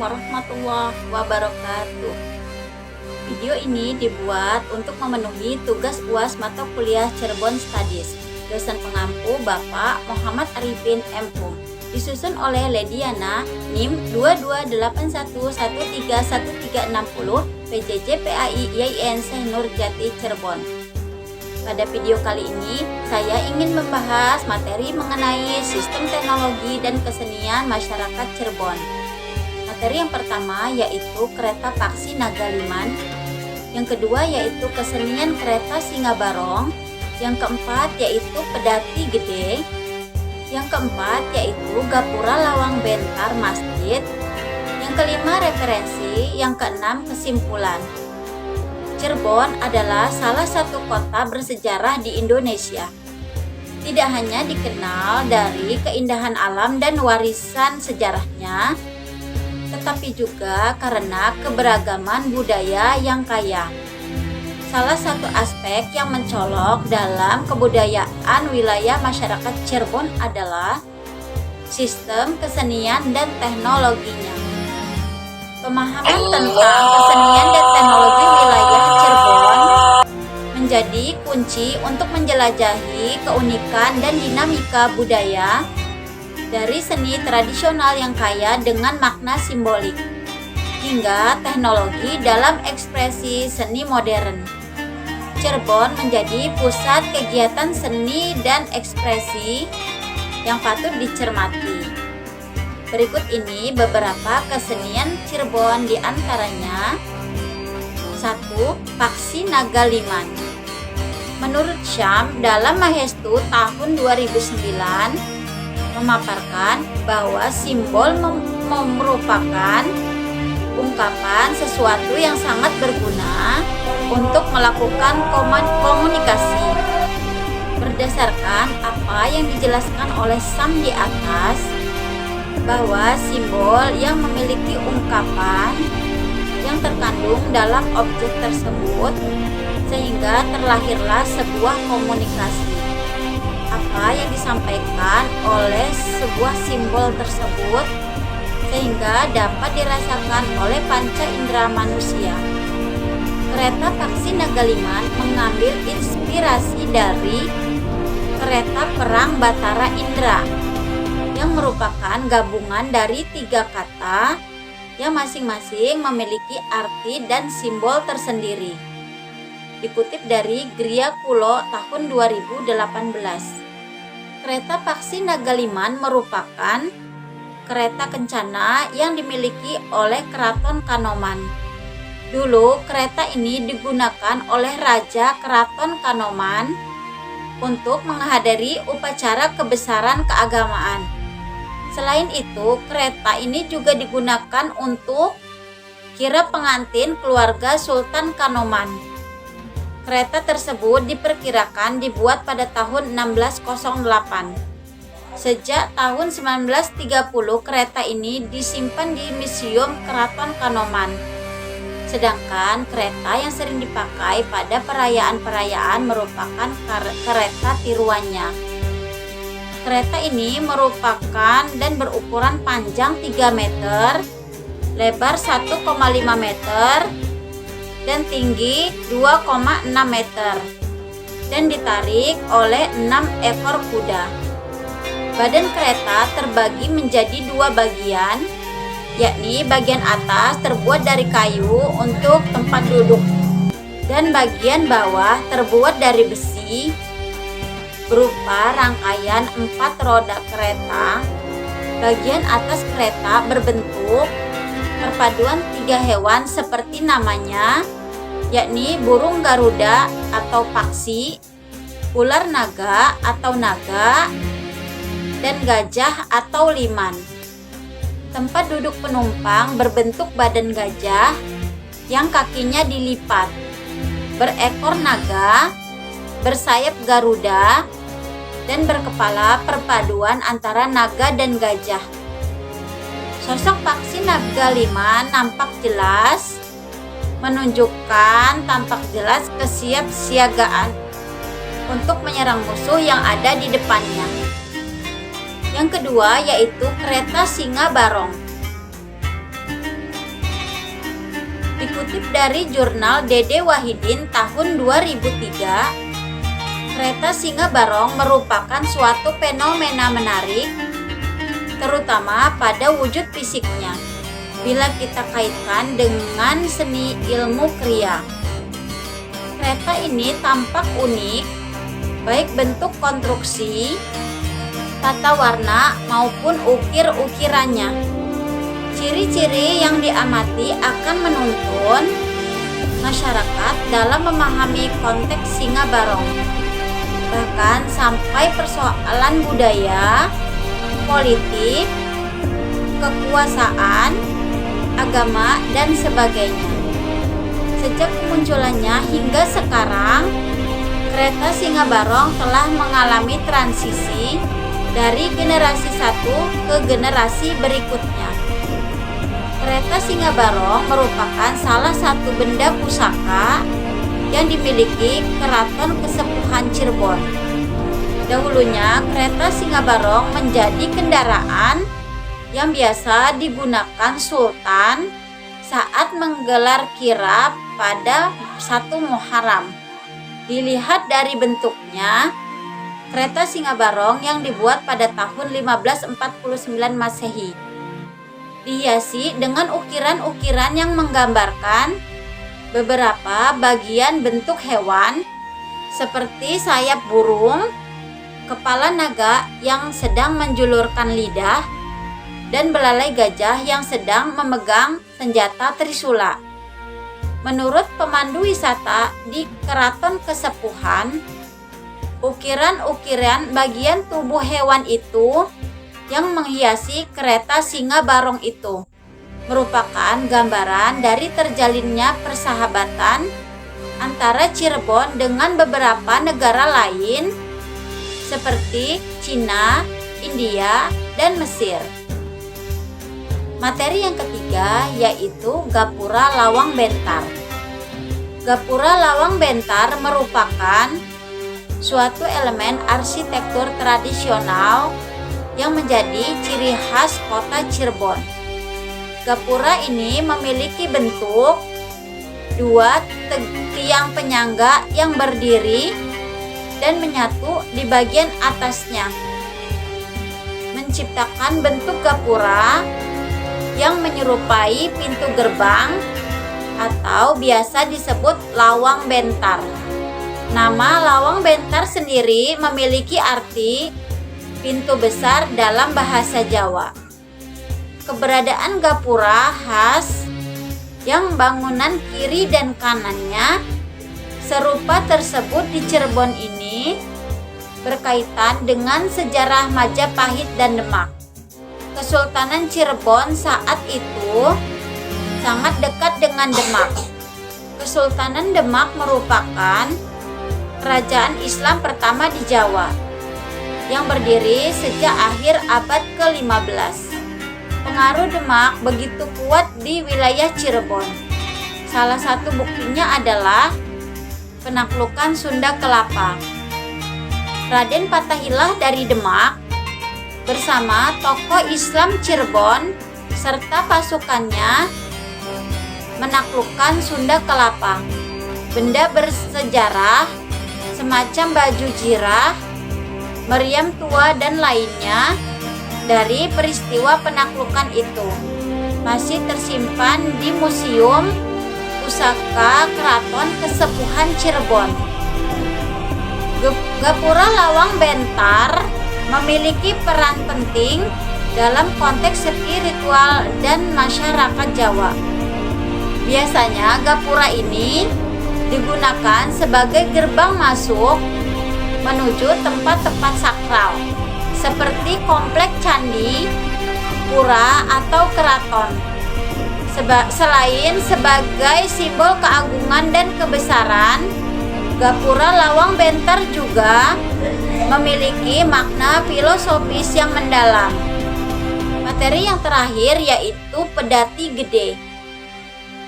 warahmatullahi wabarakatuh. Video ini dibuat untuk memenuhi tugas UAS mata kuliah Cirebon Studies. Dosen pengampu Bapak Muhammad Arifin M.Um. Disusun oleh Lediana NIM 2281131360 PJJ PAI IAIN Syekh Nurjati Cirebon. Pada video kali ini, saya ingin membahas materi mengenai sistem teknologi dan kesenian masyarakat Cirebon. Materi yang pertama yaitu kereta paksi Nagaliman, yang kedua yaitu kesenian kereta Singa Barong, yang keempat yaitu pedati gede, yang keempat yaitu gapura lawang bentar masjid, yang kelima referensi, yang keenam kesimpulan. Cirebon adalah salah satu kota bersejarah di Indonesia. Tidak hanya dikenal dari keindahan alam dan warisan sejarahnya, tetapi juga karena keberagaman budaya yang kaya. Salah satu aspek yang mencolok dalam kebudayaan wilayah masyarakat Cirebon adalah sistem kesenian dan teknologinya. Pemahaman tentang kesenian dan teknologi wilayah Cirebon menjadi kunci untuk menjelajahi keunikan dan dinamika budaya dari seni tradisional yang kaya dengan makna simbolik, hingga teknologi dalam ekspresi seni modern. Cirebon menjadi pusat kegiatan seni dan ekspresi yang patut dicermati. Berikut ini beberapa kesenian Cirebon, di antaranya 1. Paksi Nagaliman. Menurut Syam dalam Mahestu tahun 2009 memaparkan bahwa simbol merupakan ungkapan sesuatu yang sangat berguna untuk melakukan komunikasi. Berdasarkan apa yang dijelaskan oleh Syam di atas, bahwa simbol yang memiliki ungkapan yang terkandung dalam objek tersebut, sehingga terlahirlah sebuah komunikasi. Apa yang disampaikan oleh sebuah simbol tersebut sehingga dapat dirasakan oleh panca indera manusia. Kereta paksi Nagaliman mengambil inspirasi dari kereta perang Batara Indra, yang merupakan gabungan dari 3 kata yang masing-masing memiliki arti dan simbol tersendiri. Dikutip dari Gria Kulo tahun 2018. Kereta paksi Nagaliman merupakan kereta kencana yang dimiliki oleh Keraton Kanoman. Dulu kereta ini digunakan oleh Raja Keraton Kanoman untuk menghadiri upacara kebesaran keagamaan. Selain itu, kereta ini juga digunakan untuk kirap pengantin keluarga Sultan Kanoman. Kereta tersebut diperkirakan dibuat pada tahun 1608. Sejak tahun 1930, kereta ini disimpan di Museum Keraton Kanoman. Sedangkan kereta yang sering dipakai pada perayaan-perayaan merupakan kereta tiruannya. Kereta ini merupakan dan berukuran panjang 3 meter, lebar 1,5 meter, dan tinggi 2,6 meter, dan ditarik oleh 6 ekor kuda. Badan kereta terbagi menjadi 2 bagian, yakni bagian atas terbuat dari kayu untuk tempat duduk, dan bagian bawah terbuat dari besi, berupa rangkaian 4 roda kereta. Bagian atas kereta berbentuk perpaduan 3 hewan seperti namanya, yakni burung garuda atau paksi, ular naga atau naga, dan gajah atau liman. Tempat duduk penumpang berbentuk badan gajah yang kakinya dilipat, berekor naga, bersayap garuda, dan berkepala perpaduan antara naga dan gajah. Sosok paksi Nagaliman nampak jelas, menunjukkan tampak jelas kesiapsiagaan untuk menyerang musuh yang ada di depannya. Yang kedua yaitu kereta Singa Barong. Dikutip dari jurnal Dede Wahidin tahun 2003, kereta Singa Barong merupakan suatu fenomena menarik, terutama pada wujud fisiknya, bila kita kaitkan dengan seni ilmu kriya. Kereta ini tampak unik, baik bentuk konstruksi, tata warna, maupun ukir-ukirannya. Ciri-ciri yang diamati akan menuntun masyarakat dalam memahami konteks Singa Barong, bahkan sampai persoalan budaya, politik, kekuasaan, agama, dan sebagainya. Sejak kemunculannya hingga sekarang, kereta Singa Barong telah mengalami transisi dari generasi satu ke generasi berikutnya. Kereta Singa Barong merupakan salah satu benda pusaka yang dimiliki Keraton Kesepuhan Cirebon. Dahulunya, kereta Singa Barong menjadi kendaraan yang biasa digunakan Sultan saat menggelar kirab pada 1 Muharram. Dilihat dari bentuknya, kereta Singa Barong yang dibuat pada tahun 1549 Masehi dihiasi dengan ukiran-ukiran yang menggambarkan beberapa bagian bentuk hewan seperti sayap burung, kepala naga yang sedang menjulurkan lidah, dan belalai gajah yang sedang memegang senjata trisula. Menurut pemandu wisata di Keraton Kesepuhan, ukiran-ukiran bagian tubuh hewan itu yang menghiasi kereta Singa Barong itu merupakan gambaran dari terjalinnya persahabatan antara Cirebon dengan beberapa negara lain seperti Cina, India, dan Mesir. Materi yang ketiga yaitu Gapura Lawang Bentar. Gapura Lawang Bentar merupakan suatu elemen arsitektur tradisional yang menjadi ciri khas kota Cirebon. Gapura ini memiliki bentuk dua tiang penyangga yang berdiri dan menyatu di bagian atasnya, menciptakan bentuk gapura yang menyerupai pintu gerbang atau biasa disebut lawang bentar. Nama lawang bentar sendiri memiliki arti pintu besar dalam bahasa Jawa. Keberadaan gapura khas yang bangunan kiri dan kanannya serupa tersebut di Cirebon ini berkaitan dengan sejarah Majapahit dan Demak. Kesultanan Cirebon saat itu sangat dekat dengan Demak. Kesultanan Demak merupakan kerajaan Islam pertama di Jawa yang berdiri sejak akhir abad ke-15. Pengaruh Demak begitu kuat di wilayah Cirebon. Salah satu buktinya adalah penaklukan Sunda Kelapa. Raden Fathaillah dari Demak bersama tokoh Islam Cirebon serta pasukannya menaklukkan Sunda Kelapa. Benda bersejarah semacam baju jirah, meriam tua, dan lainnya dari peristiwa penaklukan itu masih tersimpan di Museum Pusaka Keraton Kesepuhan Cirebon. Gapura Lawang Bentar memiliki peran penting dalam konteks spiritual dan masyarakat Jawa. Biasanya gapura ini digunakan sebagai gerbang masuk menuju tempat-tempat sakral seperti komplek candi, pura, atau keraton. Selain sebagai simbol keagungan dan kebesaran, gapura Lawang Bentar juga memiliki makna filosofis yang mendalam. Materi yang terakhir yaitu pedati gede.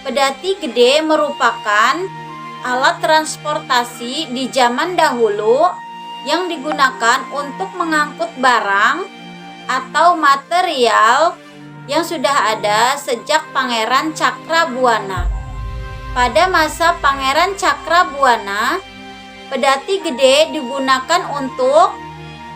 Pedati gede merupakan alat transportasi di zaman dahulu yang digunakan untuk mengangkut barang atau material yang sudah ada sejak Pangeran Cakrabuana. Pada masa Pangeran Cakrabuana, pedati gede digunakan untuk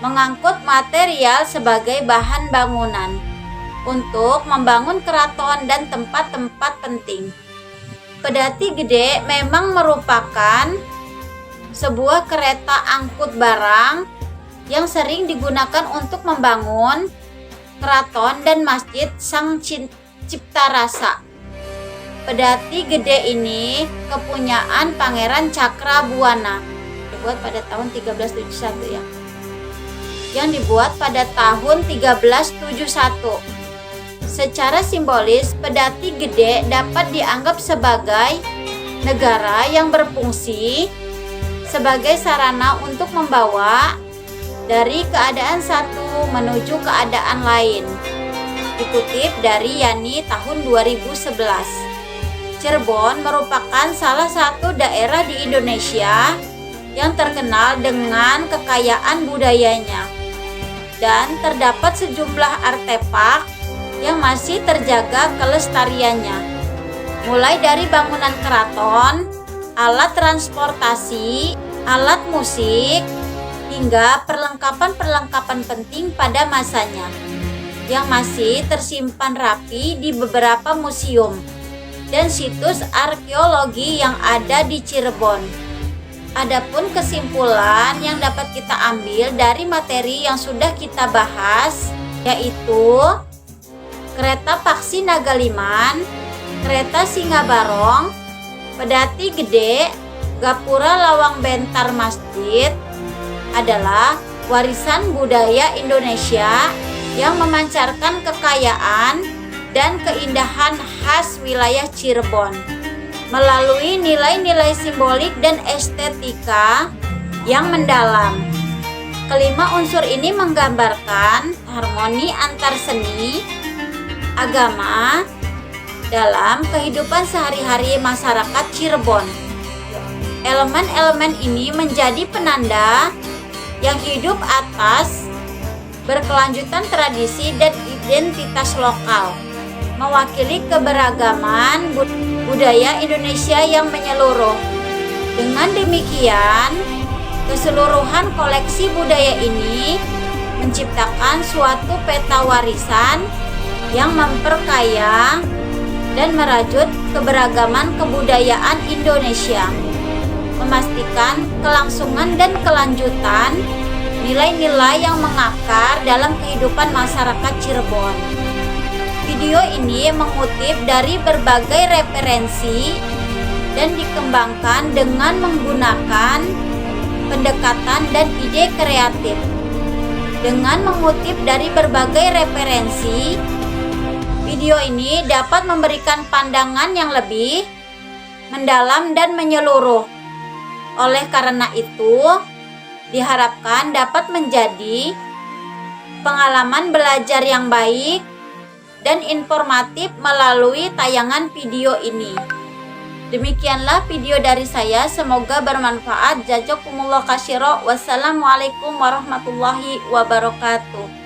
mengangkut material sebagai bahan bangunan untuk membangun keraton dan tempat-tempat penting. Pedati gede memang merupakan sebuah kereta angkut barang yang sering digunakan untuk membangun keraton dan masjid Sang Cipta Rasa. Pedati gede ini kepunyaan Pangeran Cakrabuana, dibuat pada tahun 1371 ya. Yang dibuat pada tahun 1371. Secara simbolis, pedati gede dapat dianggap sebagai negara yang berfungsi sebagai sarana untuk membawa dari keadaan satu menuju keadaan lain. Dikutip dari Yani tahun 2011. Cirebon merupakan salah satu daerah di Indonesia yang terkenal dengan kekayaan budayanya dan terdapat sejumlah artefak yang masih terjaga kelestariannya, mulai dari bangunan keraton, alat transportasi, alat musik, hingga perlengkapan-perlengkapan penting pada masanya yang masih tersimpan rapi di beberapa museum dan situs arkeologi yang ada di Cirebon. Adapun kesimpulan yang dapat kita ambil dari materi yang sudah kita bahas yaitu kereta Paksi Nagaliman, kereta Singabarong, pedati gede, gapura lawang bentar masjid adalah warisan budaya Indonesia yang memancarkan kekayaan dan keindahan khas wilayah Cirebon melalui nilai-nilai simbolik dan estetika yang mendalam. Kelima unsur ini menggambarkan harmoni antar seni, agama dalam kehidupan sehari-hari masyarakat Cirebon. Elemen-elemen ini menjadi penanda yang hidup atas berkelanjutan tradisi dan identitas lokal, mewakili keberagaman budaya Indonesia yang menyeluruh. Dengan demikian, keseluruhan koleksi budaya ini menciptakan suatu peta warisan yang memperkaya dan merajut keberagaman kebudayaan Indonesia, memastikan kelangsungan dan kelanjutan nilai-nilai yang mengakar dalam kehidupan masyarakat Cirebon. Video ini mengutip dari berbagai referensi dan dikembangkan dengan menggunakan pendekatan dan ide kreatif. Dengan mengutip dari berbagai referensi, video ini dapat memberikan pandangan yang lebih mendalam dan menyeluruh. Oleh karena itu, diharapkan dapat menjadi pengalaman belajar yang baik dan informatif melalui tayangan video ini. Demikianlah video dari saya, semoga bermanfaat. Jazakumullah khairan. Wassalamualaikum warahmatullahi wabarakatuh.